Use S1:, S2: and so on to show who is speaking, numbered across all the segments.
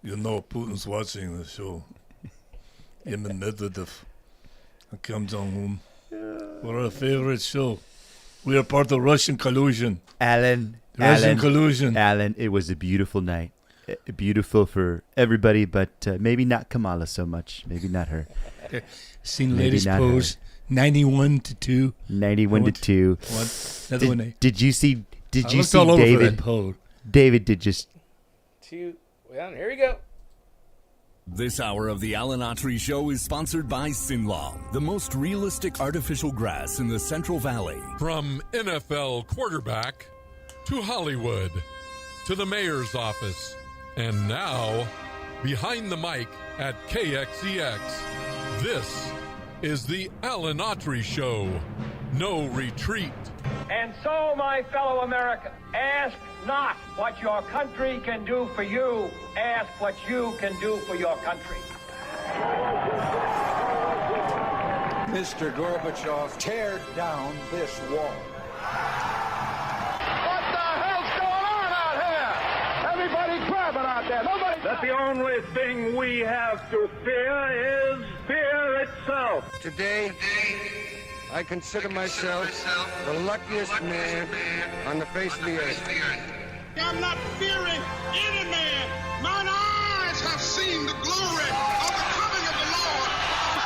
S1: You know Putin's watching the show. Him and Medvedev. Kim Jong-un. We're our favorite show. We are part of Russian collusion.
S2: Alan,
S1: Collusion.
S2: Alan, it was a beautiful night. Beautiful for everybody, but maybe not Kamala so much. Maybe not her.
S1: Okay. Seen latest pose. 91-2.
S2: 91-2.
S1: Another one.
S2: Did you see? Did you see
S1: all over
S2: David?
S1: that pose.
S2: David did just.
S3: Well, here we go.
S4: This hour of the Alan Autry Show is sponsored by Sinlong, the most realistic artificial grass in the Central Valley.
S5: From NFL quarterback to Hollywood to the mayor's office, and now behind the mic at KXEX, this is the Alan Autry Show. No retreat.
S6: And so, my fellow Americans, ask not what your country can do for you. Ask what you can do for your country.
S7: Mr. Gorbachev, tear down this wall.
S6: What the hell's going on out here? Everybody grabbing out there. Nobody. That the only thing we have to fear is fear itself.
S7: Today, I consider myself the luckiest man on the face of the earth.
S8: I'm not fearing any man. Mine eyes have seen the glory of the coming of the Lord.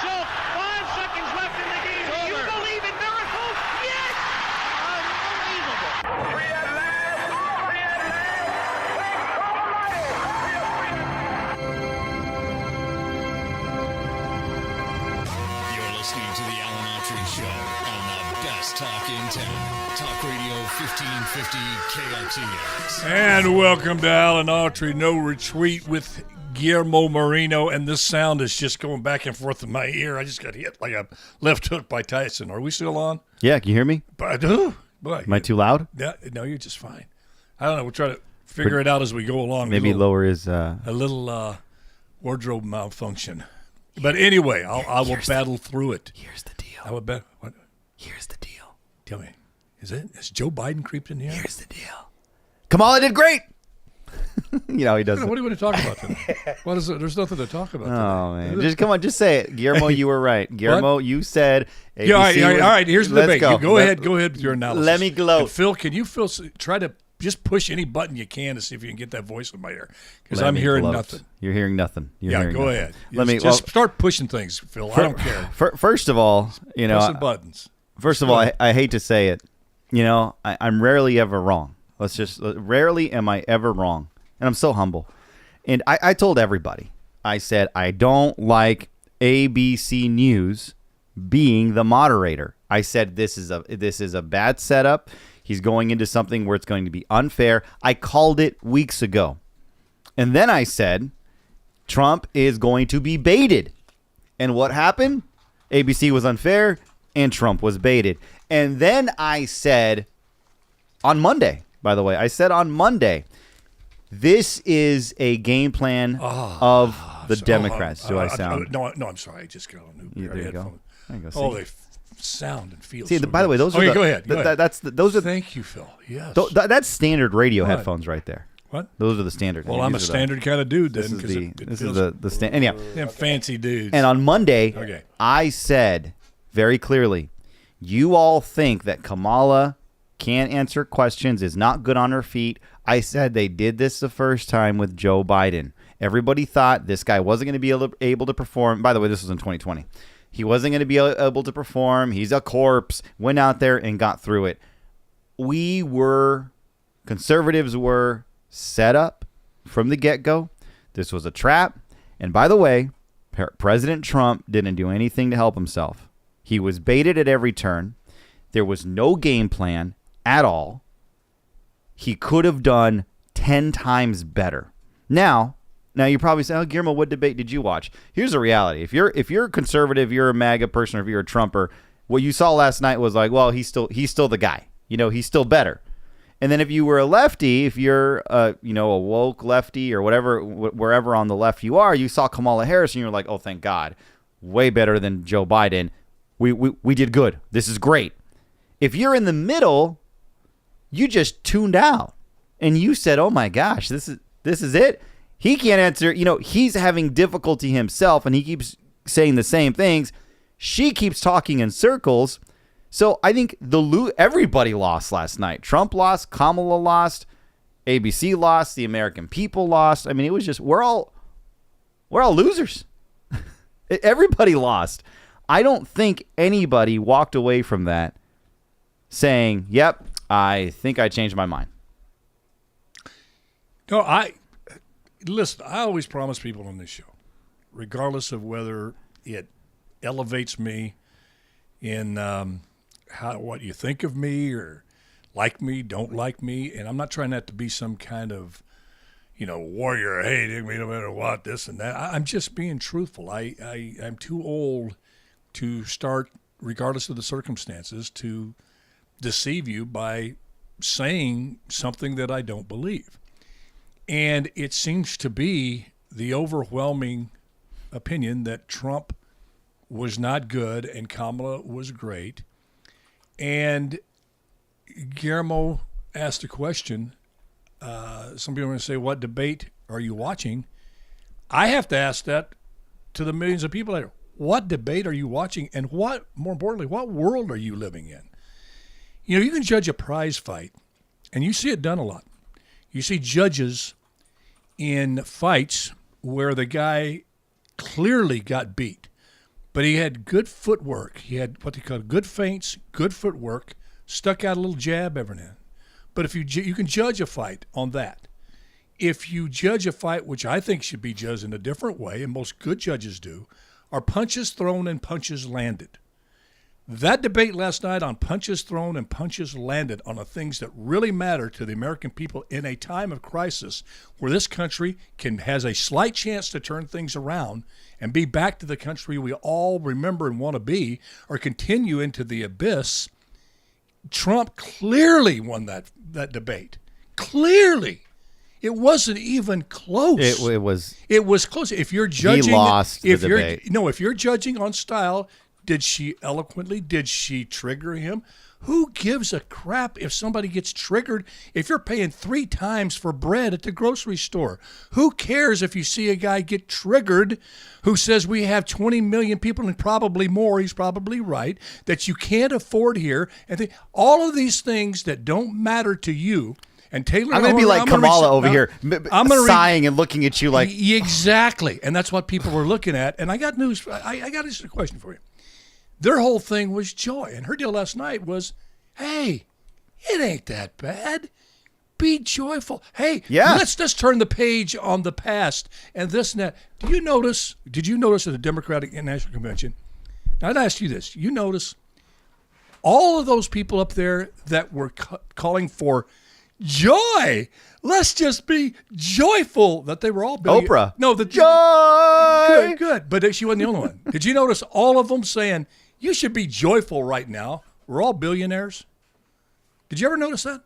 S6: So, 5 seconds left in the game. Do you believe in miracles? Yes! Unbelievable. Free at last! Free at last! Thank God Almighty!
S4: You're listening to the Alan Autry Show on the best talk in town. Talk Radio 1550 KXEX.
S1: And welcome to Alan Autry No Retreat with Guillermo Moreno. And this sound is just going back and forth in my ear. I just got hit like a left hook by Tyson. Are we still on?
S2: Yeah, can you hear me?
S1: But, boy,
S2: Am I too loud?
S1: No, you're just fine. I don't know. We'll try to figure it out as we go along.
S2: Maybe lower his.
S1: A little wardrobe malfunction. But anyway, I will battle through it.
S2: Here's the deal.
S1: I will bet. What?
S2: Here's the deal.
S1: Tell me. Has Joe Biden creeped in here?
S2: Here's the deal. Kamala did great. He doesn't.
S1: What do you want to talk about today? What is it? There's nothing to talk about.
S2: Oh,
S1: today.
S2: man. Just come on. Just say it. Guillermo, you were right. Guillermo, you said ABC
S1: Yeah, all right. Here's the debate.
S2: Go.
S1: Go ahead with your analysis.
S2: Let me gloat.
S1: And Phil, can you try to just push any button you can to see if you can get that voice in my ear? Because I'm hearing nothing.
S2: You're hearing nothing.
S1: Go ahead. Just start pushing things, Phil. I don't care.
S2: First of all,
S1: Pressing buttons.
S2: First of all, I hate to say it. I'm rarely ever wrong. Rarely am I ever wrong. And I'm so humble. And I told everybody, I said, I don't like ABC News being the moderator. I said, this is a bad setup. He's going into something where it's going to be unfair. I called it weeks ago. And then I said, Trump is going to be baited. And what happened? ABC was unfair and Trump was baited. And then I said on Monday, by the way, this is a game plan of the Democrats. Do I sound?
S1: No, I'm sorry. I just got a new pair of headphones.
S2: There you go.
S1: Oh, they sound and feel.
S2: See,
S1: so
S2: by the way, those
S1: good.
S2: are.
S1: Go ahead.
S2: Those are.
S1: Thank you, Phil. Yes.
S2: That's standard radio headphones right there.
S1: What?
S2: Those are the standard.
S1: Well, I'm a standard kind of dude then.
S2: This is the stand. Anyhow,
S1: them fancy dudes.
S2: And on Monday, I said very clearly, you all think that Kamala can't answer questions, is not good on her feet. I said they did this the first time with Joe Biden. Everybody thought this guy wasn't going to be able to perform. By the way, this was in 2020. He wasn't going to be able to perform. He's a corpse. Went out there and got through it. Conservatives were set up from the get-go. This was a trap. And by the way, President Trump didn't do anything to help himself. He was baited at every turn. There was no game plan at all. He could have done 10 times better. Now you probably say, "Oh, Guillermo, what debate did you watch?" Here's the reality: if you're a conservative, you're a MAGA person, or if you're a Trumper, what you saw last night was like, well, he's still the guy. He's still better. And then if you were a lefty, if you're a woke lefty or whatever, wherever on the left you are, you saw Kamala Harris and you're like, oh, thank God, way better than Joe Biden. We did good. This is great. If you're in the middle, you just tuned out and you said, oh my gosh, this is it. He can't answer. He's having difficulty himself, and he keeps saying the same things. She keeps talking in circles. So I think everybody lost last night. Trump lost. Kamala lost. ABC lost. The American people lost. I mean, it was just we're all losers. Everybody lost. I don't think anybody walked away from that saying, "Yep, I think I changed my mind."
S1: No, listen. I always promise people on this show, regardless of whether it elevates me in what you think of me or like me, don't like me, and I'm not trying that to be some kind of warrior hating me no matter what, this and that. I'm just being truthful. I'm too old to start, regardless of the circumstances, to deceive you by saying something that I don't believe. And it seems to be the overwhelming opinion that Trump was not good and Kamala was great. And Guillermo asked a question. Some people are going to say, what debate are you watching? I have to ask that to the millions of people out there. What debate are you watching? And more importantly, what world are you living in? You can judge a prize fight, and you see it done a lot. You see judges in fights where the guy clearly got beat, but he had good footwork. He had what they call good feints, good footwork, stuck out a little jab every now and then. But if you can judge a fight on that. If you judge a fight, which I think should be judged in a different way, and most good judges do, are punches thrown and punches landed. That debate last night on punches thrown and punches landed on the things that really matter to the American people in a time of crisis where this country has a slight chance to turn things around and be back to the country we all remember and want to be, or continue into the abyss. Trump clearly won that debate. Clearly. It wasn't even close.
S2: It was
S1: close. If you're judging,
S2: he lost the debate.
S1: If you're judging on style, did she eloquently? Did she trigger him? Who gives a crap if somebody gets triggered? If you're paying 3 times for bread at the grocery store, who cares if you see a guy get triggered who says we have 20 million people and probably more, he's probably right, that you can't afford here, and all of these things that don't matter to you. And Taylor,
S2: I'm going to be like Kamala over here, sighing and looking at you like...
S1: Exactly. And that's what people were looking at. And I got news. I got a question for you. Their whole thing was joy. And her deal last night was, hey, it ain't that bad. Be joyful. Hey, let's just turn the page on the past and this and that. Did you notice at the Democratic National Convention, now I'd ask you this, you notice all of those people up there that were calling for joy. Let's just be joyful that they were all
S2: Oprah.
S1: No, the
S2: joy.
S1: Good. But she wasn't the only one. Did you notice all of them saying, you should be joyful right now? We're all billionaires. Did you ever notice that?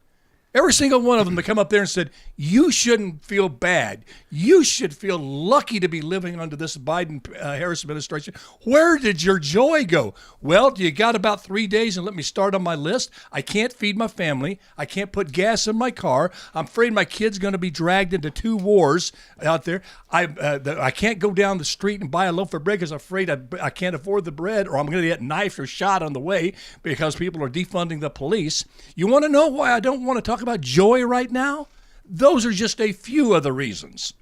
S1: Every single one of them that come up there and said, you shouldn't feel bad. You should feel lucky to be living under this Biden-Harris administration. Where did your joy go? Well, you got about 3 days and let me start on my list. I can't feed my family. I can't put gas in my car. I'm afraid my kid's going to be dragged into 2 wars out there. I can't go down the street and buy a loaf of bread because I'm afraid I can't afford the bread, or I'm going to get knifed or shot on the way because people are defunding the police. You want to know why I don't want to talk about joy right now? Those are just a few of the reasons.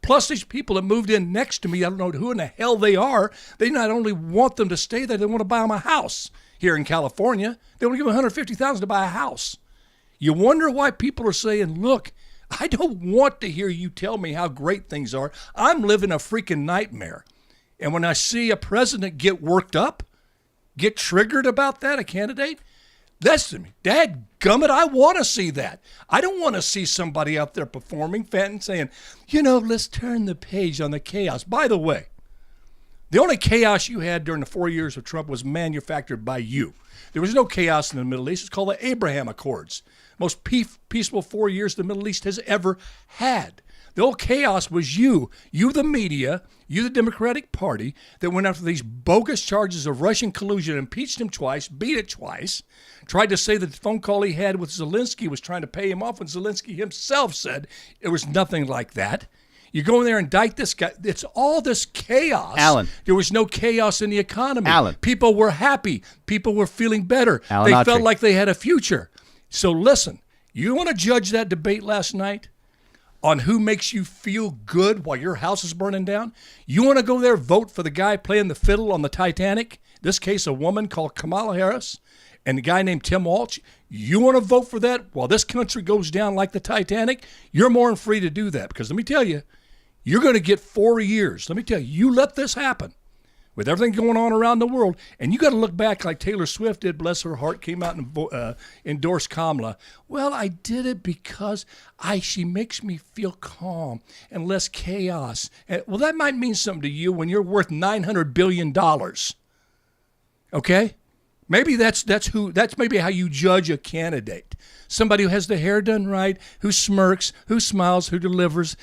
S1: Plus, these people that moved in next to me, I don't know who in the hell they are. They not only want them to stay there, they want to buy them a house here in California. They want to give them $150,000 to buy a house. You wonder why people are saying, look, I don't want to hear you tell me how great things are. I'm living a freaking nightmare. And when I see a president get worked up, get triggered about that, a candidate, that's to me. Dadgummit, I want to see that. I don't want to see somebody out there performing fat and saying, let's turn the page on the chaos. By the way, the only chaos you had during the 4 years of Trump was manufactured by you. There was no chaos in the Middle East. It's called the Abraham Accords. Most peaceful 4 years the Middle East has ever had. The whole chaos was you the media, you the Democratic Party, that went after these bogus charges of Russian collusion, impeached him twice, beat it twice, tried to say that the phone call he had with Zelensky was trying to pay him off when Zelensky himself said it was nothing like that. You go in there and indict this guy. It's all this chaos.
S2: Alan.
S1: There was no chaos in the economy.
S2: Alan.
S1: People were happy. People were feeling better.
S2: Alan
S1: They
S2: Autry.
S1: felt like they had a future. So listen, you want to judge that debate last night on who makes you feel good while your house is burning down? You want to go there, vote for the guy playing the fiddle on the Titanic? This case, a woman called Kamala Harris and a guy named Tim Walsh. You want to vote for that while this country goes down like the Titanic? You're more than free to do that, because let me tell you, you're going to get 4 years. Let me tell you, you let this happen with everything going on around the world, and you got to look back like Taylor Swift did, bless her heart, came out and endorsed Kamala. Well, I did it because she makes me feel calm and less chaos. Well, that might mean something to you when you're worth $900 billion. Okay? Maybe that's maybe how you judge a candidate. Somebody who has the hair done right, who smirks, who smiles, who delivers.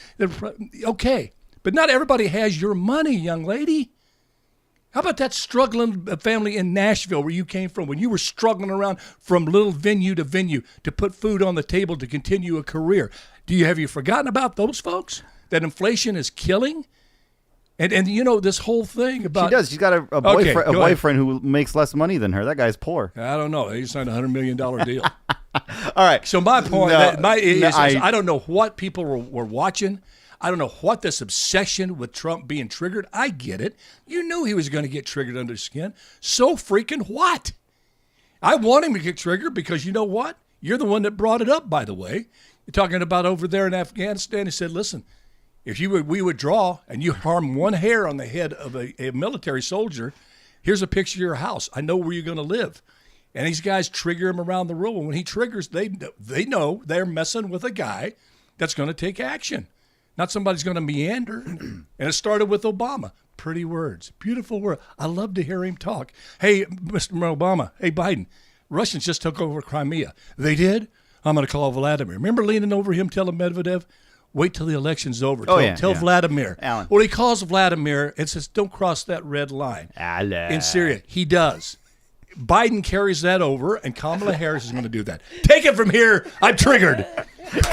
S1: Okay. But not everybody has your money, young lady. How about that struggling family in Nashville where you came from, when you were struggling around from little venue to venue to put food on the table to continue a career? Have you forgotten about those folks? That inflation is killing? And you know, this whole thing about...
S2: She does. She's got a boyfriend who makes less money than her. That guy's poor.
S1: I don't know. He signed a $100 million deal.
S2: All right.
S1: So my point is I don't know what people were watching. I don't know what this obsession with Trump being triggered. I get it. You knew he was going to get triggered under the skin. So freaking what? I want him to get triggered because you know what? You're the one that brought it up, by the way. You're talking about over there in Afghanistan. He said, listen, if we withdraw and you harm one hair on the head of a military soldier, here's a picture of your house. I know where you're going to live. And these guys trigger him around the world. And when he triggers, they know they're messing with a guy that's going to take action. Not somebody's going to meander. And it started with Obama. Pretty words. Beautiful word. I love to hear him talk. Hey, Mr. Obama. Hey, Biden. Russians just took over Crimea. They did? I'm going to call Vladimir. Remember leaning over him telling Medvedev, wait till the election's over. Tell Vladimir.
S2: Alan.
S1: Well, he calls Vladimir and says, don't cross that red line.
S2: Alan.
S1: In Syria. He does. Biden carries that over, and Kamala Harris is going to do that. Take it from here. I'm triggered.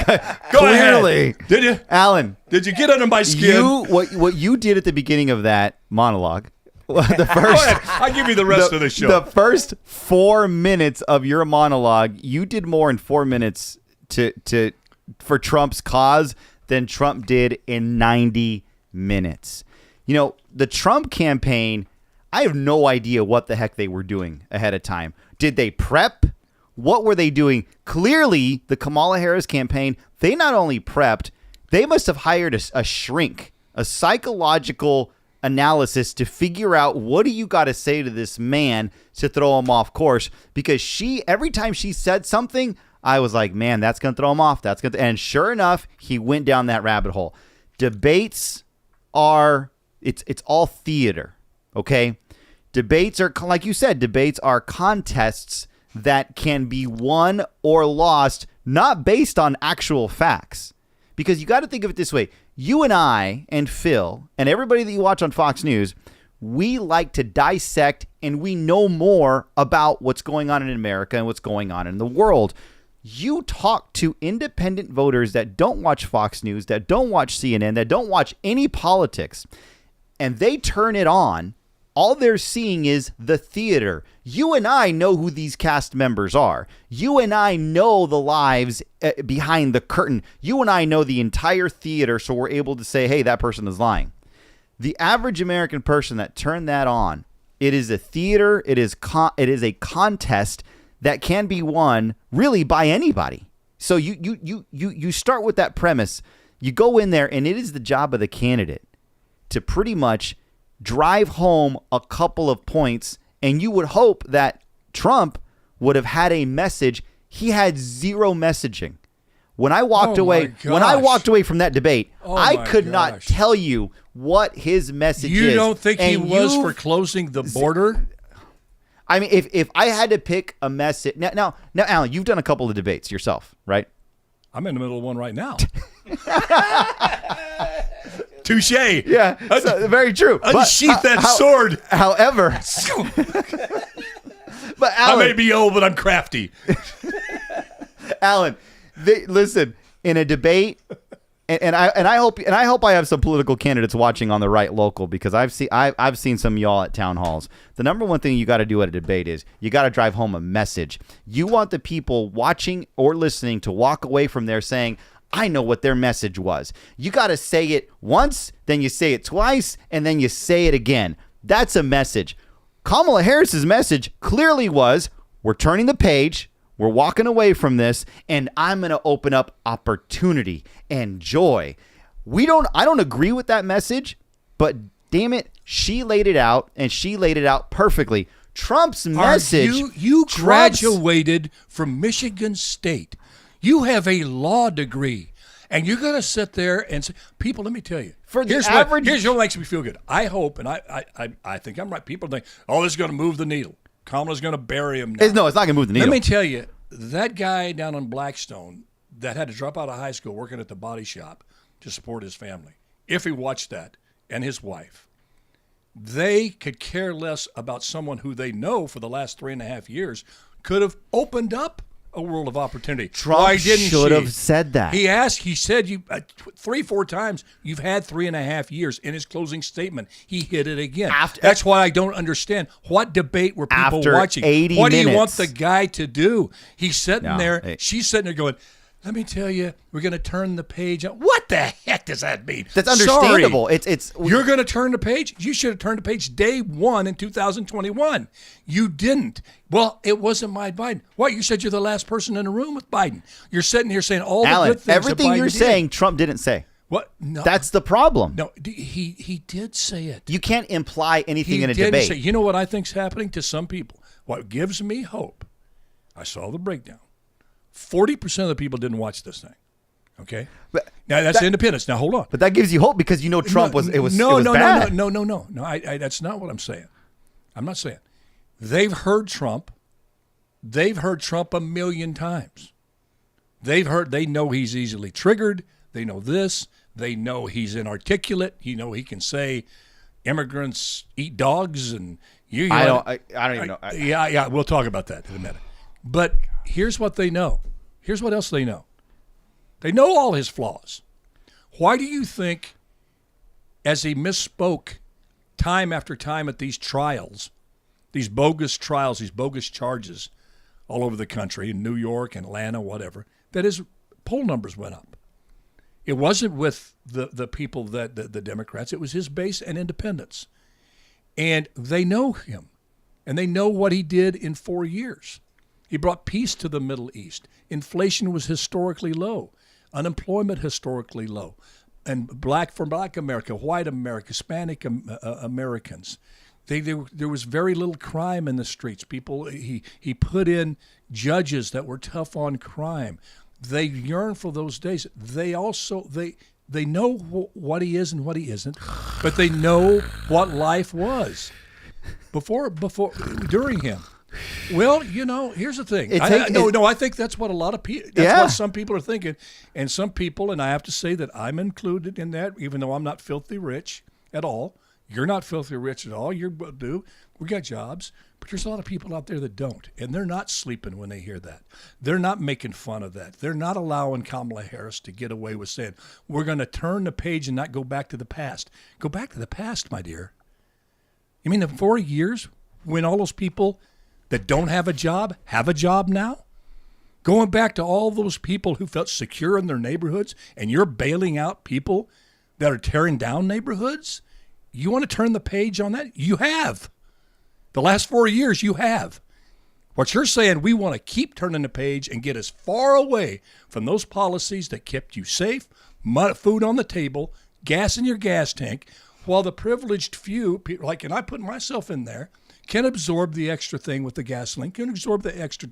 S1: Go
S2: Clearly.
S1: ahead. Did you?
S2: Alan.
S1: Did you get under my skin?
S2: What you did at the beginning of that monologue,
S1: Go ahead. I'll give you the rest of the show.
S2: The first 4 minutes of your monologue, you did more in 4 minutes for Trump's cause than Trump did in 90 minutes. You know, the Trump campaign, I have no idea what the heck they were doing ahead of time. Did they prep? What were they doing? Clearly, the Kamala Harris campaign, they not only prepped, they must have hired a shrink, a psychological analysis to figure out what do you got to say to this man to throw him off course. Because every time she said something, I was like, man, that's going to throw him off. And sure enough, he went down that rabbit hole. Debates it's all theater, okay? Debates are, like you said, debates are contests that can be won or lost, not based on actual facts. Because you got to think of it this way. You and I and Phil and everybody that you watch on Fox News, we like to dissect and we know more about what's going on in America and what's going on in the world. You talk to independent voters that don't watch Fox News, that don't watch CNN, that don't watch any politics, and they turn it on. All they're seeing is the theater. You and I know who these cast members are. You and I know the lives behind the curtain. You and I know the entire theater, so we're able to say, hey, that person is lying. The average American person that turned that on, it is a theater, it is a contest that can be won really by anybody. So you start with that premise. You go in there, and it is the job of the candidate to pretty much drive home a couple of points, and you would hope that Trump would have had a message. He had zero messaging. When I walked away from that debate, I could not tell you what his message is.
S1: You don't think he was for closing the border?
S2: I mean, if I had to pick a message now, Alan, you've done a couple of debates yourself, right?
S1: I'm in the middle of one right now. Touche.
S2: Yeah, very true.
S1: Unsheath that sword.
S2: However, but Alan,
S1: I may be old, but I'm crafty.
S2: Alan, listen, in a debate, And I hope I have some political candidates watching on the right local, because I've seen some of y'all at town halls. The number one thing you got to do at a debate is you got to drive home a message. You want the people watching or listening to walk away from there saying, I know what their message was. You got to say it once, then you say it twice, and then you say it again. That's a message. Kamala Harris's message clearly was, we're turning the page. We're walking away from this, and I'm going to open up opportunity and joy. I don't agree with that message, but damn it, she laid it out, and she laid it out perfectly. Trump's message.
S1: You graduated from Michigan State. You have a law degree, and you're going to sit there and say, people, let me tell you. Here's what makes me feel good. I hope, and I think I'm right. People think, oh, this is going to move the needle. Kamala's going to bury him now.
S2: No, it's not going to move the needle.
S1: Let me tell you, that guy down in Blackstone that had to drop out of high school working at the body shop to support his family, if he watched that, and his wife, they could care less about someone who they know for the last 3.5 years could have opened up a world of opportunity.
S2: Trump should have said that.
S1: He said you 3-4 times, you've had 3.5 years. In his closing statement, he hit it again. That's why I don't understand. What debate were people watching?
S2: 80
S1: what
S2: minutes.
S1: do you want the guy to do? He's sitting there. She's sitting there going, let me tell you, we're going to turn the page. What the heck does that mean?
S2: That's understandable.
S1: Sorry. You're going to turn the page? You should have turned the page day one in 2021. You didn't. Well, it wasn't my Biden. What? You said you're the last person in the room with Biden. You're sitting here saying all
S2: Alan,
S1: the good things
S2: everything
S1: that Biden
S2: you're
S1: did.
S2: saying, Trump didn't say.
S1: What? No.
S2: That's the problem.
S1: No, he did say it.
S2: You can't imply anything in a
S1: did
S2: debate.
S1: Say, you know what I think's happening to some people? What gives me hope, I saw the breakdown. 40% of the people didn't watch this thing. Okay,
S2: but
S1: now that's independence. Now hold on,
S2: but that gives you hope because you know Trump was bad.
S1: No. That's not what I'm saying. I'm not saying they've heard Trump. They've heard Trump a million times. They know he's easily triggered. They know this. They know he's inarticulate. He can say immigrants eat dogs, and
S2: I don't even know.
S1: Yeah. We'll talk about that in a minute. But here's what they know. Here's what else they know. They know all his flaws. Why do you think, as he misspoke time after time at these trials, these bogus trials, these bogus charges all over the country, in New York, Atlanta, whatever, that his poll numbers went up? It wasn't with the people, the Democrats. It was his base and independents. And they know him, and they know what he did in 4 years. He brought peace to the Middle East. Inflation was historically low. Unemployment historically low. And for Black America, white America, Hispanic Americans, there was very little crime in the streets. He put in judges that were tough on crime. They yearn for those days. They also they know what he is and what he isn't, but they know what life was during him. Well, here's the thing. I think that's what a lot of people. That's what some people are thinking, and some people, and I have to say that I'm included in that, even though I'm not filthy rich at all. You're not filthy rich at all. We got jobs, but there's a lot of people out there that don't, and they're not sleeping when they hear that. They're not making fun of that. They're not allowing Kamala Harris to get away with saying we're going to turn the page and not go back to the past. Go back to the past, my dear. You mean the 4 years when all those people that don't have a job now? Going back to all those people who felt secure in their neighborhoods, and you're bailing out people that are tearing down neighborhoods? You want to turn the page on that? You have. The last 4 years, you have. What you're saying, we want to keep turning the page and get as far away from those policies that kept you safe, food on the table, gas in your gas tank, while the privileged few, and I put myself in there, can absorb the extra thing with the gasoline, can absorb the extra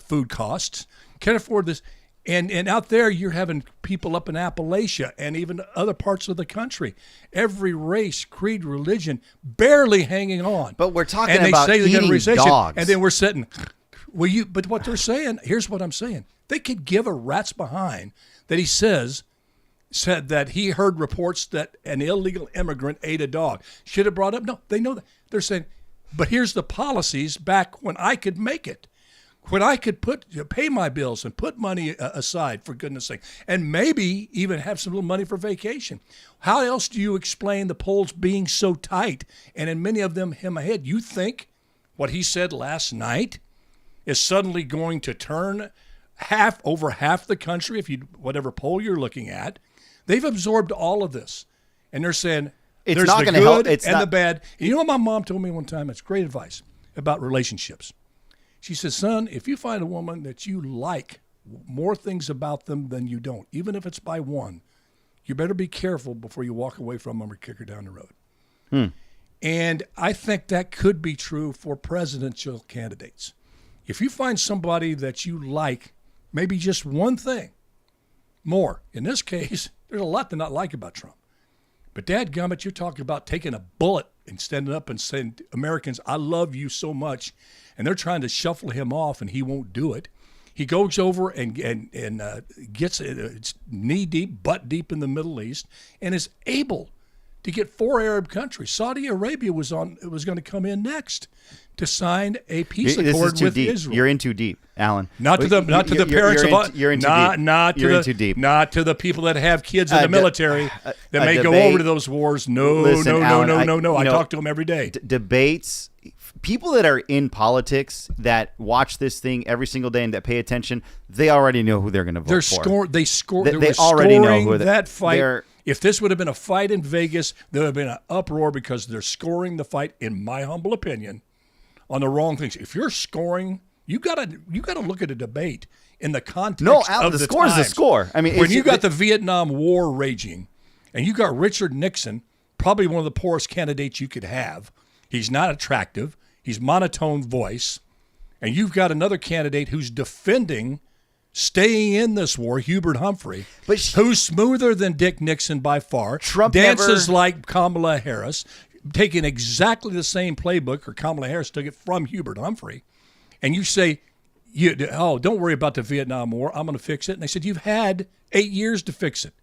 S1: food costs, can afford this. And out there, you're having people up in Appalachia and even other parts of the country, every race, creed, religion, barely hanging on.
S2: But we're talking
S1: and
S2: about eating dogs.
S1: And then we're sitting, but what they're saying, here's what I'm saying. They could give a rat's behind that he said that he heard reports that an illegal immigrant ate a dog. Should have brought up? No, they know that. They're saying, but here's the policies back when I could make it. when I could pay my bills and put money aside, for goodness sake, and maybe even have some little money for vacation. How else do you explain the polls being so tight and in many of them him ahead? You think what he said last night is suddenly going to turn over half the country, whatever poll you're looking at? They've absorbed all of this, and they're saying
S2: It's
S1: there's
S2: not
S1: the
S2: gonna
S1: good
S2: help.
S1: and the bad. And you know what my mom told me one time? It's great advice about relationships. She says, son, if you find a woman that you like more things about them than you don't, even if it's by one, you better be careful before you walk away from them or kick her down the road. And I think that could be true for presidential candidates. If you find somebody that you like, maybe just one thing more. In this case, there's a lot to not like about Trump. But dadgummit, you're talking about taking a bullet and standing up and saying, Americans, I love you so much. And they're trying to shuffle him off, and he won't do it. He goes over and gets it's knee deep, butt deep in the Middle East, and is able to get 4 Arab countries. Saudi Arabia was going to come in next to sign a peace accord with Israel.
S2: You're in too deep, Alan.
S1: Not to the parents
S2: you're in too deep.
S1: Not to the people that have kids in the military that may go over to those wars. No. I talk to them every day.
S2: Debates. People that are in politics that watch this thing every single day and that pay attention, they already know who they're going to vote for.
S1: They
S2: already know who
S1: that fight. If this would have been a fight in Vegas, there would have been an uproar because they're scoring the fight, in my humble opinion, on the wrong things. If you're scoring, you gotta look at a debate in the context of the
S2: score is the score. I mean,
S1: when you got the Vietnam War raging, and you got Richard Nixon, probably one of the poorest candidates you could have. He's not attractive. He's monotone voice. And you've got another candidate who's defending staying in this war, Hubert Humphrey, who's smoother than Dick Nixon by far.
S2: Trump
S1: dances like Kamala Harris, taking exactly the same playbook, or Kamala Harris took it from Hubert Humphrey. And you say, don't worry about the Vietnam War. I'm going to fix it. And they said, you've had 8 years to fix it.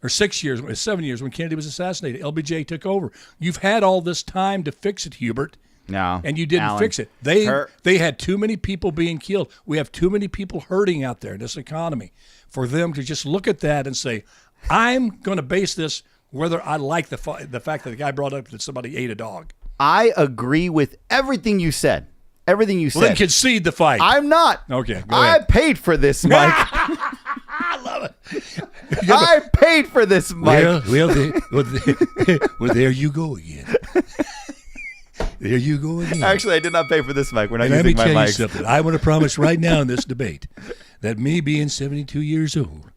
S1: Or 6 years, 7 years when Kennedy was assassinated. LBJ took over. You've had all this time to fix it, Hubert.
S2: No,
S1: and you didn't fix it. They had too many people being killed. We have too many people hurting out there in this economy for them to just look at that and say, I'm going to base this whether I like the fact that the guy brought up that somebody ate a dog.
S2: I agree with everything you said. Everything you said.
S1: Well, then concede the fight.
S2: I'm not.
S1: Okay, go
S2: I
S1: ahead.
S2: paid for this, Mike.
S1: I love it.
S2: I paid for this, Mike.
S1: Well, there you go again. There you go again.
S2: Actually, I did not pay for this mic. We're not
S1: Let me
S2: using my
S1: tell
S2: mic.
S1: you something. I want to promise right now in this debate that me being 72 years old,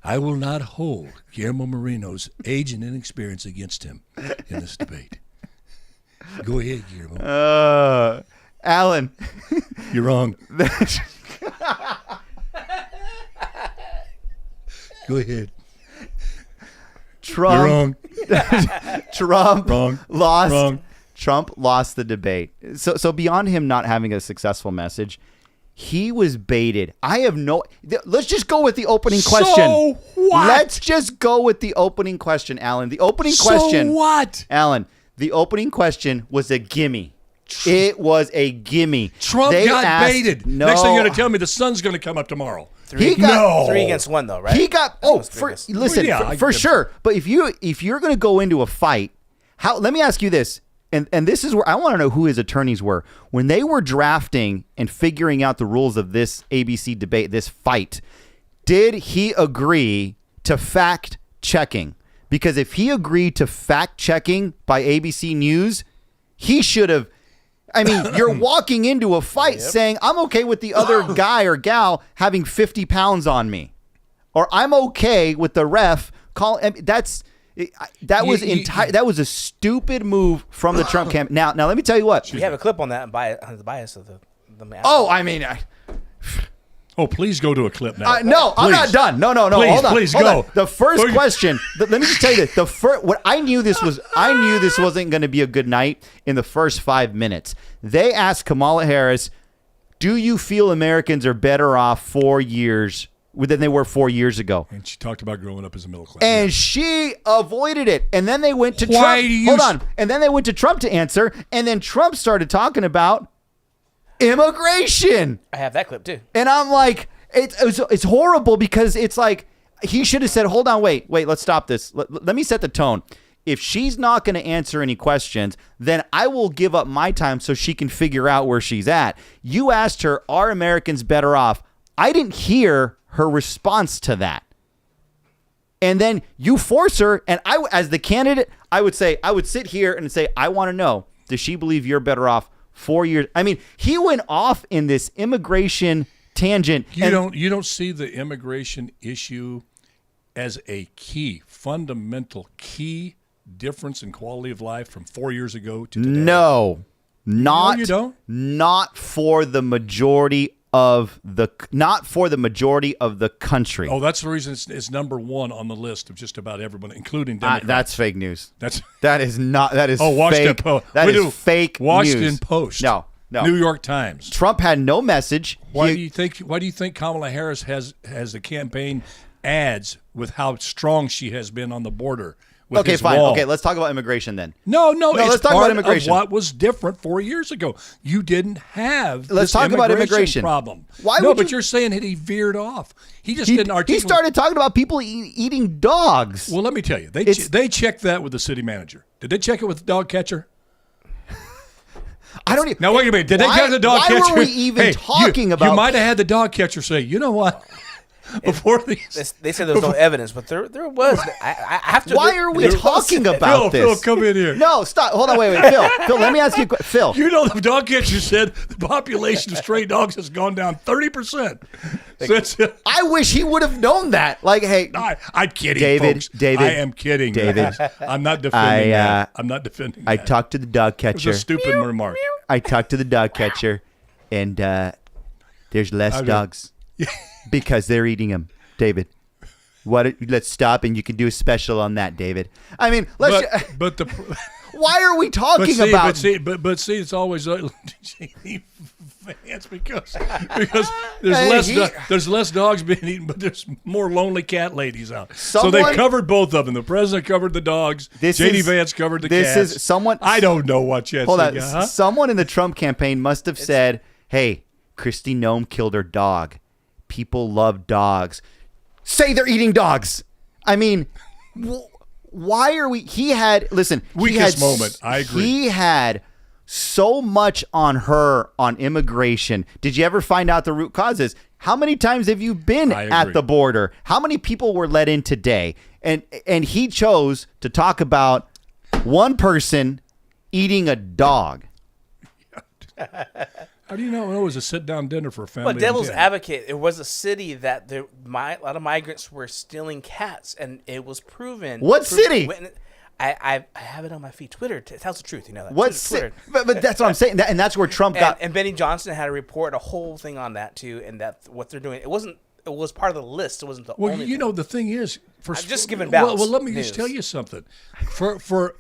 S1: I will not hold Guillermo Moreno's age and inexperience against him in this debate. Go ahead, Guillermo.
S2: Alan.
S1: You're wrong. Go ahead.
S2: Trump.
S1: You're wrong.
S2: Trump
S1: Wrong.
S2: lost.
S1: Wrong.
S2: Trump lost the debate. So beyond him not having a successful message, he was baited. Let's just go with the opening question.
S1: So what?
S2: Let's just go with the opening question, Alan. The opening question.
S1: So what?
S2: Alan, the opening question was a gimme. It was a gimme.
S1: Trump got baited.
S2: No.
S1: Next thing you're going to tell me the sun's going to come up tomorrow.
S3: 3 against 1, though, right?
S2: He got for sure. But if you're going to go into a fight, let me ask you this. And this is where I want to know who his attorneys were. When they were drafting and figuring out the rules of this ABC debate, this fight, did he agree to fact checking? Because if he agreed to fact checking by ABC News, he should have. I mean, you're walking into a fight saying, I'm okay with the other guy or gal having 50 pounds on me. Or I'm okay with the ref that was a stupid move from the Trump camp. Now let me tell you what.
S3: You have a clip on that on the bias of the man.
S2: Oh, I mean,
S1: please go to a clip now.
S2: no, I'm not done. No.
S1: Please,
S2: hold on.
S1: please
S2: hold
S1: go.
S2: On. The first question. Let me just tell you this. I knew this wasn't going to be a good night in the first 5 minutes. They asked Kamala Harris, "Do you feel Americans are better off 4 years?" than they were 4 years ago.
S1: And she talked about growing up as a middle class.
S2: And she avoided it. And then they went to Trump. Hold on. And then they went to Trump to answer. And then Trump started talking about Immigration.
S3: I have that clip too.
S2: And I'm like, it's horrible because it's like he should have said, hold on, wait, let's stop this. Let me set the tone. If she's not going to answer any questions, then I will give up my time so she can figure out where she's at. You asked her, are Americans better off? I didn't hear her response to that. And then you force her, and I, as the candidate, I would sit here and say, I want to know, does she believe you're better off 4 years? I mean, he went off in this immigration tangent.
S1: You don't see the immigration issue as a fundamental key difference in quality of life from 4 years ago to today?
S2: No,
S1: you don't.
S2: Not for the majority of the country.
S1: Oh, that's the reason it's number one on the list of just about everyone, including Democrats.
S2: That's fake news.
S1: That
S2: is
S1: Washington
S2: fake.
S1: Post.
S2: That is fake
S1: Washington
S2: news.
S1: Post.
S2: No.
S1: New York Times.
S2: Trump had no message.
S1: Why do you think Kamala Harris has the campaign ads with how strong she has been on the border?
S2: Okay, fine.
S1: Wall.
S2: Okay, let's talk about immigration then.
S1: No,
S2: let's talk about immigration.
S1: Of what was different 4 years ago? You didn't have.
S2: Let's talk about immigration
S1: problem.
S2: Why?
S1: But you're saying that he veered off. He just didn't articulate.
S2: He started talking about people eating dogs.
S1: Well, let me tell you, they checked that with the city manager. Did they check it with the dog catcher?
S2: I don't even.
S1: Now wait a minute. Did they check the dog catcher?
S2: Why were we even talking about?
S1: You might have had the dog catcher say, you know what? Before these,
S3: they said there was no evidence, but there was. I have to.
S2: Why are we talking about this?
S1: Phil, come in here.
S2: No, stop. Hold on, wait, Phil. Let me ask you, Phil.
S1: You know, the dog catcher said the population of stray dogs has gone down 30%.
S2: I wish he would have known that. Like, hey,
S1: I'm kidding,
S2: David.
S1: folks.
S2: David,
S1: I am kidding,
S2: David.
S1: I'm not defending that. I'm not defending.
S2: I
S1: that.
S2: talked to the dog catcher.
S1: It was a stupid remark.
S2: I talked to the dog catcher, and there's less dogs because they're eating them. David, let's stop, and you can do a special on that, David. I mean,
S1: why
S2: are we talking about?
S1: But see, it's always fans because there's less dogs being eaten, but there's more lonely cat ladies out. So they covered both of them. The president covered the dogs. JD Vance covered the cats.
S2: This is someone.
S1: I don't know what yet.
S2: Hold on. Someone in the Trump campaign must have said, "Hey, Kristi Noem killed her dog. People love dogs. Say they're eating dogs." I mean, why are we? He had
S1: weakest moment. I agree.
S2: He had so much on her on immigration. Did you ever find out the root causes? How many times have you been at the border? How many people were let in today? And he chose to talk about one person eating a dog.
S1: How do you know it was a sit-down dinner for a family?
S3: But devil's advocate, it was a city that a lot of migrants were stealing cats, and it was proven.
S2: What city?
S3: I have it on my feed. Twitter tells the truth. You know that.
S2: What city? But that's what I'm saying. And that's where Trump got.
S3: And Benny Johnson had a report, a whole thing on that too, and that what they're doing. It was part of the list. It wasn't the only.
S1: Well, you know, the thing is,
S3: I'm just giving balance.
S1: Well, let me just tell you something. For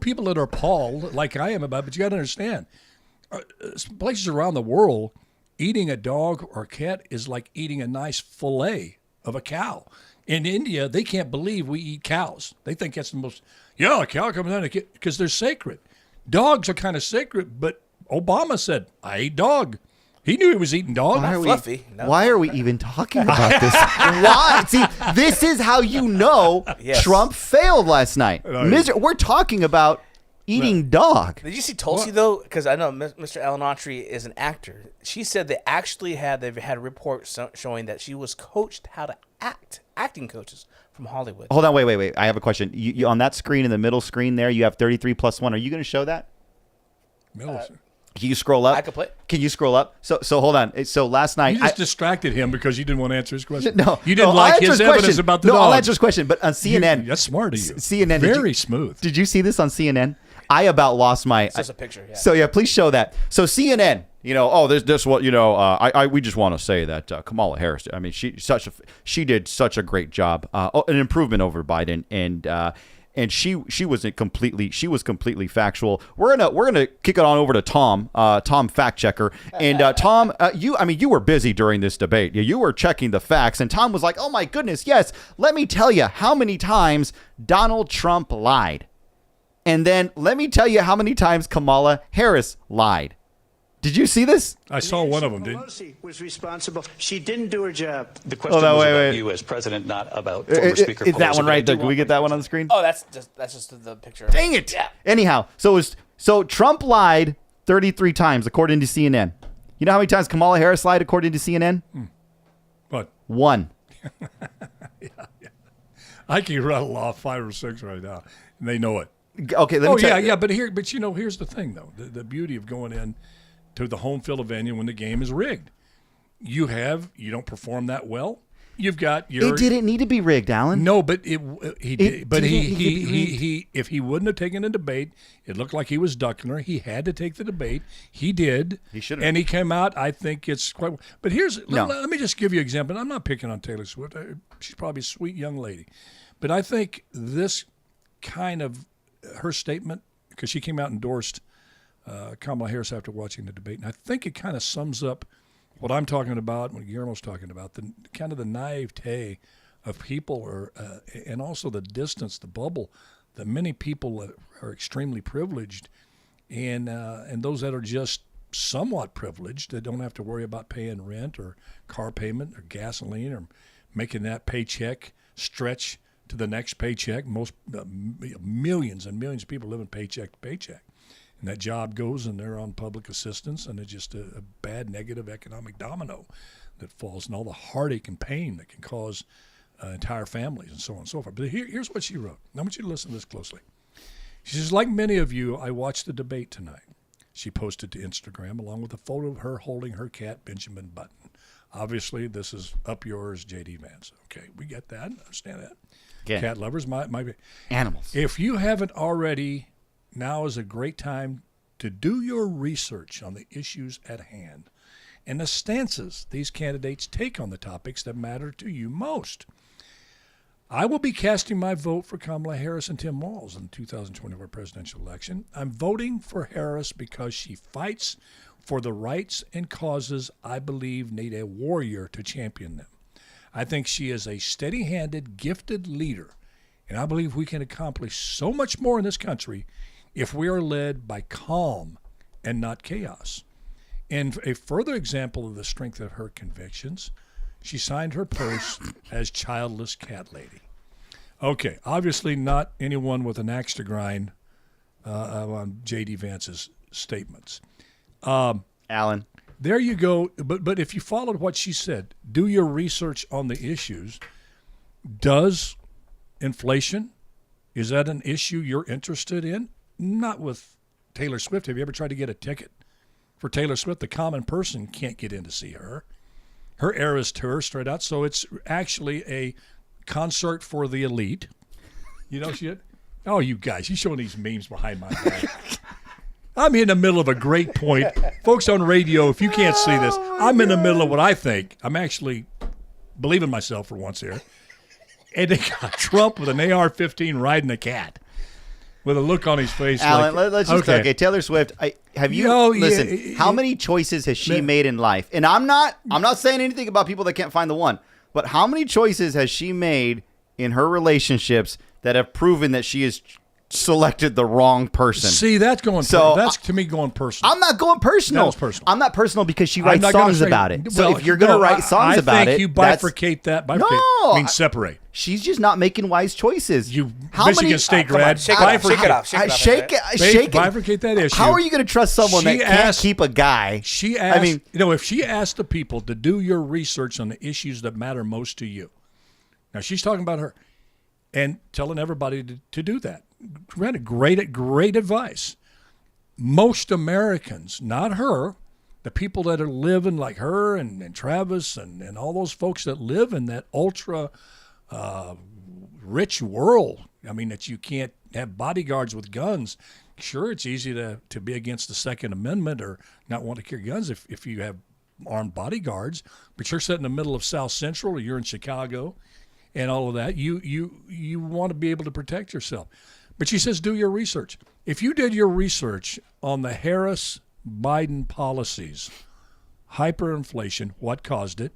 S1: people that are appalled, like I am about, but you got to understand. Places around the world, eating a dog or a cat is like eating a nice fillet of a cow. In India, they can't believe we eat cows. They think that's the most. Yeah, a cow comes out because they're sacred. Dogs are kind of sacred, but Obama said, "I eat dog." He knew he was eating dog.
S3: Fluffy. No.
S2: Why are we even talking about this? Why? See, this is how you know Trump failed last night. We're talking about eating dog.
S3: Did you see Tulsi though? Because I know Mr. Autry is an actor. She said they've had a report showing that she was coached how to act, acting coaches from Hollywood.
S2: Hold on, wait. I have a question. You on that screen in the middle screen there, you have 33+1. Are you going to show that?
S1: Middle.
S2: Can you scroll up?
S3: I can play.
S2: Can you scroll up? So hold on. So last night
S1: you just distracted him because you didn't want to answer his question.
S2: No,
S1: you didn't like his evidence about the dog.
S2: I'll answer his question. But on CNN,
S1: that's smart of you.
S2: CNN,
S1: very smooth.
S2: Did you see this on CNN? I about lost my.
S3: It's just a picture. Yeah.
S2: So please show that. So CNN, this what we just want to say that Kamala Harris. I mean, she did such a great job, an improvement over Biden, and she was completely factual. We're gonna kick it on over to Tom fact checker, and Tom, you were busy during this debate. You were checking the facts, and Tom was like, "Oh my goodness, yes. Let me tell you how many times Donald Trump lied." And then let me tell you how many times Kamala Harris lied. Did you see this?
S1: I saw one of them.
S9: Pelosi was responsible. She didn't do her job.
S10: The question was about you as president, not about former Speaker Pelosi.
S2: Is that one right there? Can we get that one on the screen?
S3: Oh, that's just the picture.
S2: Dang it!
S3: Yeah.
S2: Anyhow, so Trump lied 33 times according to CNN. You know how many times Kamala Harris lied according to CNN?
S1: What?
S2: 1.
S1: Yeah. I can rattle off 5 or 6 right now, and they know it.
S2: Okay. Let me tell you.
S1: but here's the thing though. The beauty of going in to the home field venue when the game is rigged. You don't perform that well. You've got your.
S2: It didn't need to be rigged, Alan.
S1: No, but he did. But he if he wouldn't have taken a debate, it looked like he was ducking her. He had to take the debate. He did.
S2: He should have.
S1: And he came out. I think it's quite. But
S2: No.
S1: let me just give you an example. I'm not picking on Taylor Swift. She's probably a sweet young lady, but I think this kind of her statement, because she came out and endorsed Kamala Harris after watching the debate, and I think it kind of sums up what I'm talking about, what Guillermo's talking about, the kind of the naivete of people, and also the distance, the bubble, that many people are extremely privileged, and those that are just somewhat privileged that don't have to worry about paying rent or car payment or gasoline or making that paycheck stretch to the next paycheck. Most millions and millions of people living paycheck to paycheck. And that job goes and they're on public assistance, and it's just a bad negative economic domino that falls, and all the heartache and pain that can cause entire families and so on and so forth. But here's what she wrote. I want you to listen to this closely. She says, like many of you, I watched the debate tonight. She posted to Instagram along with a photo of her holding her cat, Benjamin Button. Obviously, this is up yours, J.D. Vance. Okay, we get that. Understand that.
S2: Okay.
S1: Cat lovers might be.
S2: Animals.
S1: If you haven't already, now is a great time to do your research on the issues at hand and the stances these candidates take on the topics that matter to you most. I will be casting my vote for Kamala Harris and Tim Walz in the 2024 presidential election. I'm voting for Harris because she fights for the rights and causes I believe need a warrior to champion them. I think she is a steady-handed, gifted leader, and I believe we can accomplish so much more in this country if we are led by calm and not chaos. And a further example of the strength of her convictions, she signed her purse as Childless Cat Lady. Okay, obviously not anyone with an axe to grind on J.D. Vance's statements.
S2: Alan.
S1: There you go. But if you followed what she said, do your research on the issues. Does inflation, is that an issue you're interested in? Not with Taylor Swift. Have you ever tried to get a ticket for Taylor Swift? The common person can't get in to see her. Her Eras tour straight out. So it's actually a concert for the elite. You know shit? Oh, you guys, you showing these memes behind my back. I'm in the middle of a great point. Folks on radio, if you can't see this, I'm in the middle of what I think. I'm actually believing myself for once here. And they got Trump with an AR-15 riding a cat with a look on his face.
S2: Alan,
S1: like,
S2: let's just okay. Taylor Swift. Listen?
S1: Yeah,
S2: how many choices has she made in life? And I'm not saying anything about people that can't find the one. But how many choices has she made in her relationships that have proven that she has selected the wrong person?
S1: See, that's going. So that's to me going personal.
S2: I'm not going personal.
S1: That's personal.
S2: I'm not personal because she writes songs about it. So if you're going to write songs about it,
S1: I think you bifurcate that. I mean, separate.
S2: She's just not making wise choices.
S1: Michigan State grad.
S3: Shake it off.
S1: Bifurcate that issue.
S2: How are you going to trust someone that can't keep a guy?
S1: She asked. If she asked the people to do your research on the issues that matter most to you. Now she's talking about her, and telling everybody to do that. Great advice. Most Americans, not her, the people that are living like her and Travis and all those folks that live in that ultra rich world. I mean, that you can't have bodyguards with guns. Sure, it's easy to be against the Second Amendment or not want to carry guns if you have armed bodyguards, but you're set in the middle of South Central or you're in Chicago and all of that. You want to be able to protect yourself. But she says, do your research. If you did your research on the Harris-Biden policies, hyperinflation, what caused it?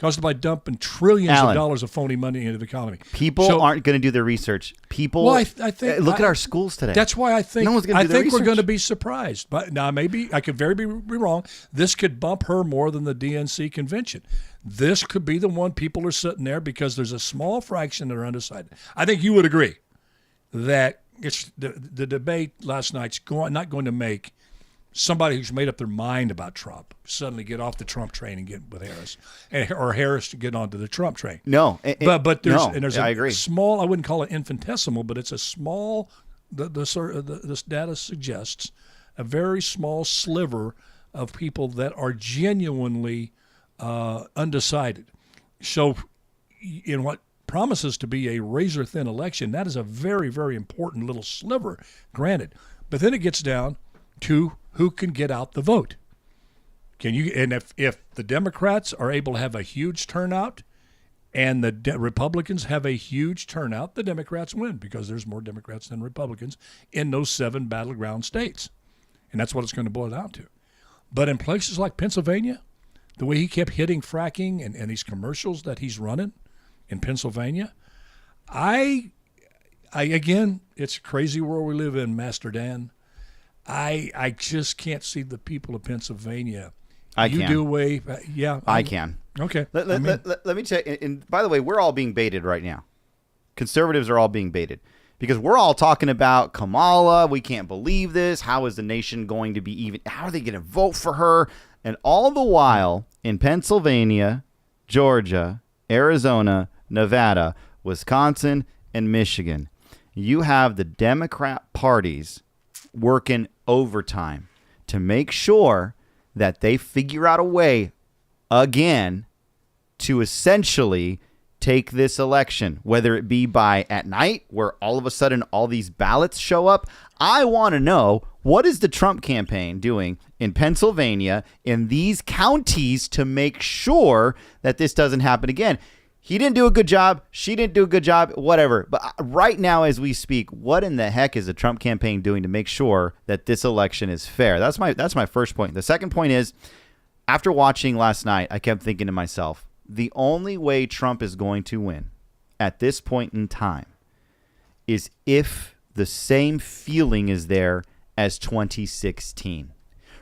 S1: caused by dumping trillions
S2: Alan,
S1: of dollars of phony money into the economy.
S2: People aren't going to do their research. People,
S1: well, I think
S2: look at our schools today.
S1: That's why I think
S2: no one's gonna do their
S1: we're going to
S2: research.
S1: be surprised. But now maybe I could very be wrong. This could bump her more than the DNC convention. This could be the one people are sitting there because there's a small fraction that are undecided. I think you would agree that it's the debate last night's not going to make somebody who's made up their mind about Trump suddenly get off the Trump train and get with Harris, or Harris to get onto the Trump train.
S2: No,
S1: but there's
S2: no,
S1: and there's
S2: I
S1: a
S2: agree.
S1: small. I wouldn't call it infinitesimal, but it's a small. This data suggests a very small sliver of people that are genuinely undecided. So, in what promises to be a razor-thin election, that is a very, very important little sliver, granted. But then it gets down to who can get out the vote. Can you? And if the Democrats are able to have a huge turnout and the Republicans have a huge turnout, the Democrats win because there's more Democrats than Republicans in those 7 battleground states. And that's what it's going to boil down to. But in places like Pennsylvania, the way he kept hitting fracking and these commercials that he's running in Pennsylvania, I again, it's a crazy world we live in, Master Dan. I just can't see the people of Pennsylvania.
S2: I
S1: you
S2: can.
S1: do away, yeah.
S2: I can.
S1: Okay.
S2: Let me tell you, and by the way, we're all being baited right now. Conservatives are all being baited because we're all talking about Kamala. We can't believe this. How is the nation going to be even? How are they going to vote for her? And all the while in Pennsylvania, Georgia, Arizona, Nevada, Wisconsin, and Michigan, you have the Democrat parties working overtime to make sure that they figure out a way again to essentially take this election, whether it be by at night where all of a sudden all these ballots show up. I want to know, what is the Trump campaign doing in Pennsylvania in these counties to make sure that this doesn't happen again? He didn't do a good job. She didn't do a good job, whatever. But right now, as we speak, what in the heck is the Trump campaign doing to make sure that this election is fair? That's my first point. The second point is, after watching last night, I kept thinking to myself, the only way Trump is going to win at this point in time is if the same feeling is there as 2016.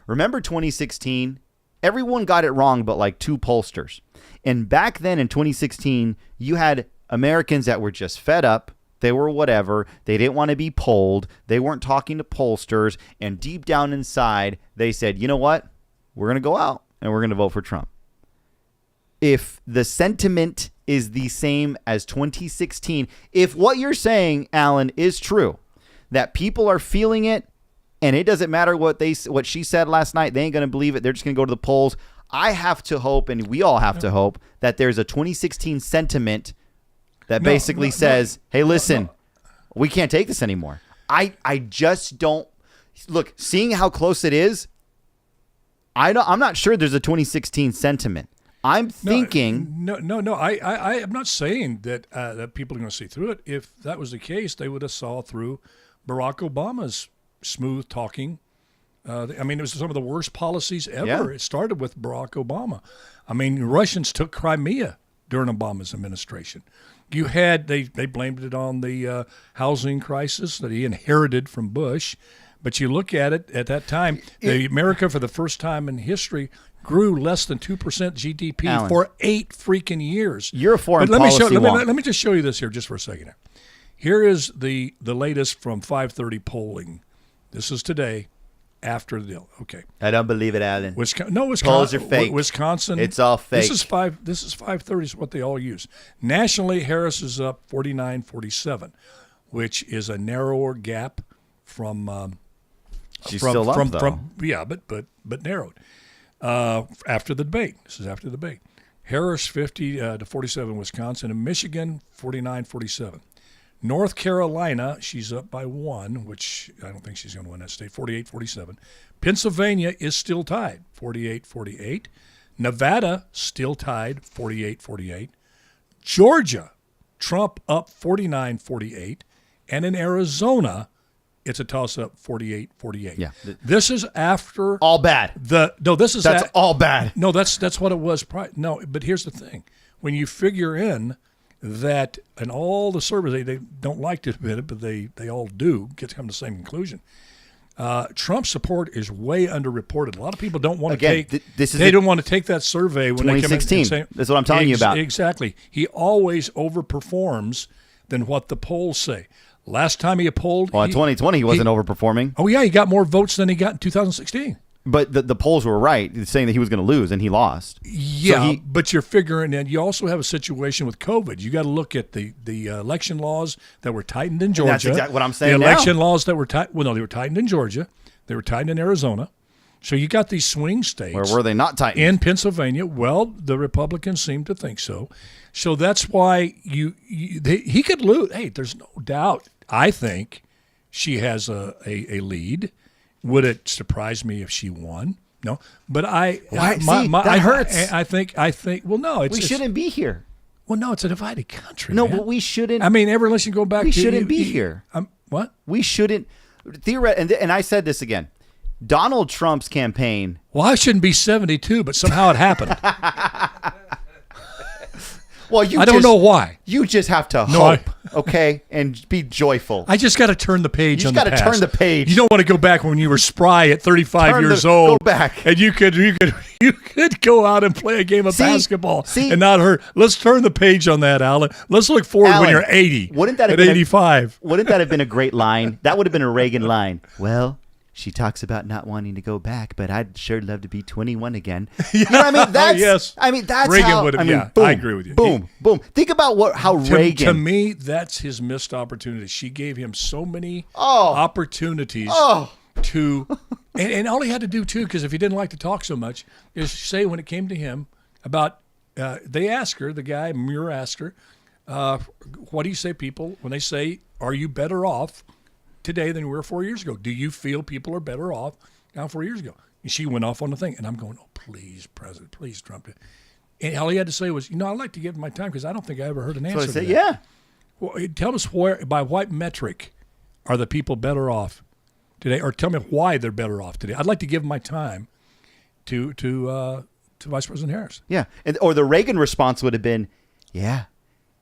S2: Remember 2016? Everyone got it wrong but like 2 pollsters. And back then in 2016, you had Americans that were just fed up. They were whatever. They didn't want to be polled. They weren't talking to pollsters. And deep down inside, they said, you know what? We're going to go out and we're going to vote for Trump. If the sentiment is the same as 2016, if what you're saying, Alan, is true, that people are feeling it, and it doesn't matter what she said last night, they ain't going to believe it. They're just going to go to the polls. I have to hope, and we all have to hope, that there's a 2016 sentiment that basically says, hey, listen, we can't take this anymore. I just don't. Look, seeing how close it is, I'm not sure there's a 2016 sentiment. I'm thinking.
S1: No. I'm not saying that that people are going to see through it. If that was the case, they would have saw through Barack Obama's smooth talking. I mean, it was some of the worst policies ever.
S2: Yeah.
S1: It started with Barack Obama. I mean, Russians took Crimea during Obama's administration. You had they blamed it on the housing crisis that he inherited from Bush. But you look at it at that time, America for the first time in history grew less than 2% GDP
S2: Alan,
S1: for 8 freaking years.
S2: You're a foreign
S1: but
S2: policy
S1: let me just show you this here just for a second. Here is the latest from 530 polling. This is today after the deal. Okay.
S2: I don't believe it, Alan.
S1: Wisconsin.
S2: Polls are fake.
S1: Wisconsin.
S2: It's all fake.
S1: This is 530 is what they all use. Nationally, Harris is up 49-47, which is a narrower gap from
S2: She's still up, though.
S1: Yeah, but narrowed. After the debate. This is after the debate. Harris 50-47 Wisconsin, and Michigan 49-47. North Carolina, she's up by 1, which I don't think she's going to win that state, 48-47. Pennsylvania is still tied, 48-48. Nevada still tied, 48-48. Georgia, Trump up 49-48. And in Arizona, it's a toss-up 48-48.
S2: Yeah.
S1: This is after
S2: All bad.
S1: That's
S2: all bad.
S1: No, that's what it was. No, but here's the thing. When you figure in that, and all the surveys, they don't like to admit it, but they all do, get to come to the same conclusion. Trump's support is way underreported. A lot of people don't want to take. Don't want to take that survey when
S2: 2016.
S1: They come in.
S2: That's what I'm telling you about.
S1: Exactly. He always overperforms than what the polls say. Last time he polled,
S2: well, in 2020 he wasn't overperforming.
S1: Oh yeah, he got more votes than he got in 2016.
S2: But the polls were right, saying that he was going to lose, and he lost.
S1: Yeah, but you're figuring, and you also have a situation with COVID. You got to look at the election laws that were tightened in Georgia.
S2: And that's exactly what I'm saying.
S1: The election laws that were tightened. Well, no, they were tightened in Georgia. They were tightened in Arizona. So you got these swing states.
S2: Where were they not tightened?
S1: In Pennsylvania. Well, the Republicans seem to think so. So that's why he could lose. Hey, there's no doubt. I think she has a lead. Would it surprise me if she won? No, but
S2: that hurts.
S1: I think. Well, no,
S2: we shouldn't be here.
S1: Well, no, it's a divided country.
S2: No,
S1: man.
S2: but we shouldn't.
S1: I mean, unless you go back.
S2: We shouldn't be here.
S1: What?
S2: We shouldn't. And I said this again. Donald Trump's campaign.
S1: Well, I shouldn't be 72, but somehow it happened.
S2: Well, I
S1: don't know why.
S2: You just have to hope, okay, and be joyful.
S1: I just got to turn the page on the past.
S2: You just got to turn the page.
S1: You don't want to go back when you were spry at 35 years old.
S2: Go back.
S1: And you could go out and play a game of basketball and not hurt. Let's turn the page on that, Alan. Let's look forward when you're 80.
S2: Wouldn't that have
S1: been
S2: 85? Wouldn't that have been a great line? That would have been a Reagan line. Well, she talks about not wanting to go back, but I'd sure love to be 21 again. You know what I mean? That's,
S1: yes.
S2: I mean, that's
S1: Reagan
S2: how.
S1: would have.
S2: Boom,
S1: I agree with you.
S2: Boom, boom. Think about how Reagan.
S1: To me, that's his missed opportunity. She gave him so many opportunities to, and all he had to do too, because if he didn't like to talk so much, is say when it came to him about. They asked her, the guy Muir asked her, what do you say, people, when they say, "Are you better off today than we were 4 years ago? Do you feel people are better off now 4 years ago?" And she went off on the thing. And I'm going, oh, please, President, please, Trump. And all he had to say was, I'd like to give him my time because I don't think I ever heard an answer to that.
S2: Yeah.
S1: Well, tell us by what metric are the people better off today? Or tell me why they're better off today. I'd like to give him my time to Vice President Harris.
S2: Yeah. Or the Reagan response would have been, yeah,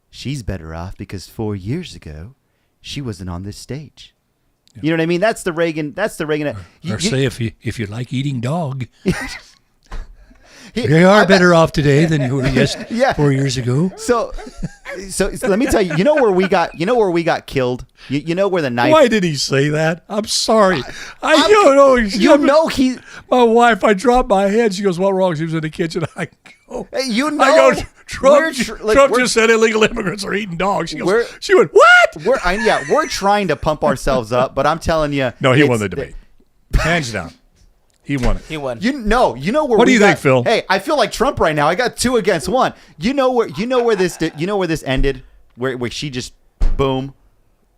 S2: she's better off because 4 years ago she wasn't on this stage. Yeah. You know what I mean? That's the Reagan.
S1: Or say if you like eating dog, they are better off today than you were 4 years ago.
S2: So let me tell you. You know where we got killed. You know where the knife.
S1: Why did he say that? I'm sorry. I don't know. My wife. I dropped my head. She goes, "What wrong?" She was in the kitchen. I go. I go. Trump just said illegal immigrants are eating dogs. She went, what?
S2: We're trying to pump ourselves up, but I'm telling you.
S1: No, he won the debate. Hands down. He won it.
S3: He won.
S2: You know where.
S1: What do you think, Phil?
S2: Hey, I feel like Trump right now. I got 2 against 1. You know where this ended? Where she just boom.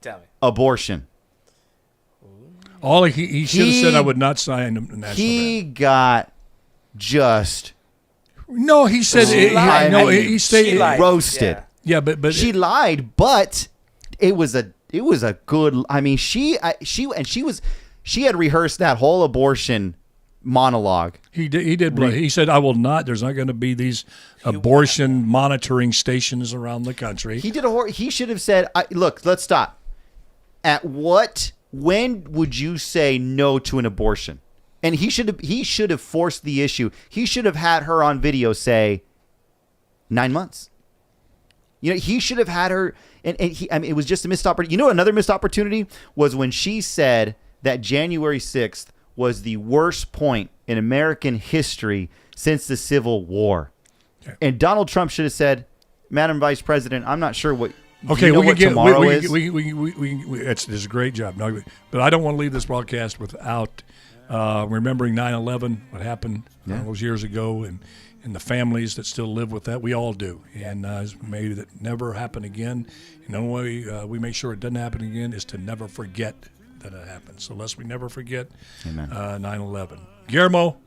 S3: Tell me.
S2: Abortion.
S1: All he should have said, I would not sign the national ban.
S2: He got just.
S1: No, he said he stayed
S2: roasted.
S1: Yeah, but
S2: she lied, but it was a good. I mean, she had rehearsed that whole abortion monologue.
S1: He did. He said, "I will not. There's not going to be these abortion monitoring stations around the country."
S2: He should have said, "Look, let's stop. When would you say no to an abortion?" And he should have forced the issue. He should have had her on video say 9 months. He should have had her, and it was just a missed opportunity. Another missed opportunity was when she said that January 6th was the worst point in American history since the Civil War. Okay. And Donald Trump should have said, "Madam Vice President, I'm not sure what."
S1: Okay, we can get
S2: tomorrow is.
S1: It's a great job. No, but I don't want to leave this broadcast without remembering 9/11, what happened those years ago, and the families that still live with that. We all do, and may it never happen again. And the only way we make sure it doesn't happen again is to never forget that it happened. So lest we never forget 9/11. Guillermo,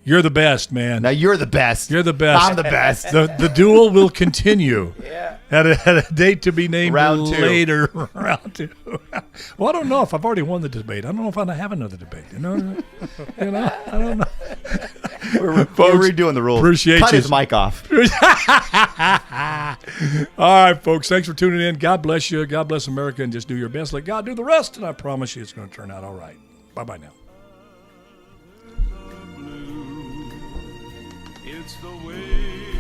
S1: You're the best, man.
S2: Now you're the best.
S1: You're the best.
S2: I'm the best.
S1: The duel will continue.
S3: Yeah.
S1: At a date to be named
S2: Round 2.
S1: later. Round 2. Well, I don't know if I've already won the debate. I don't know if I'm going to have another debate. I don't know.
S2: We're redoing the rules.
S1: Appreciate
S2: Cut
S1: you.
S2: his mic off.
S1: All right, folks. Thanks for tuning in. God bless you. God bless America. And just do your best. Let God do the rest. And I promise you it's going to turn out all right. Bye-bye now.
S11: It's the way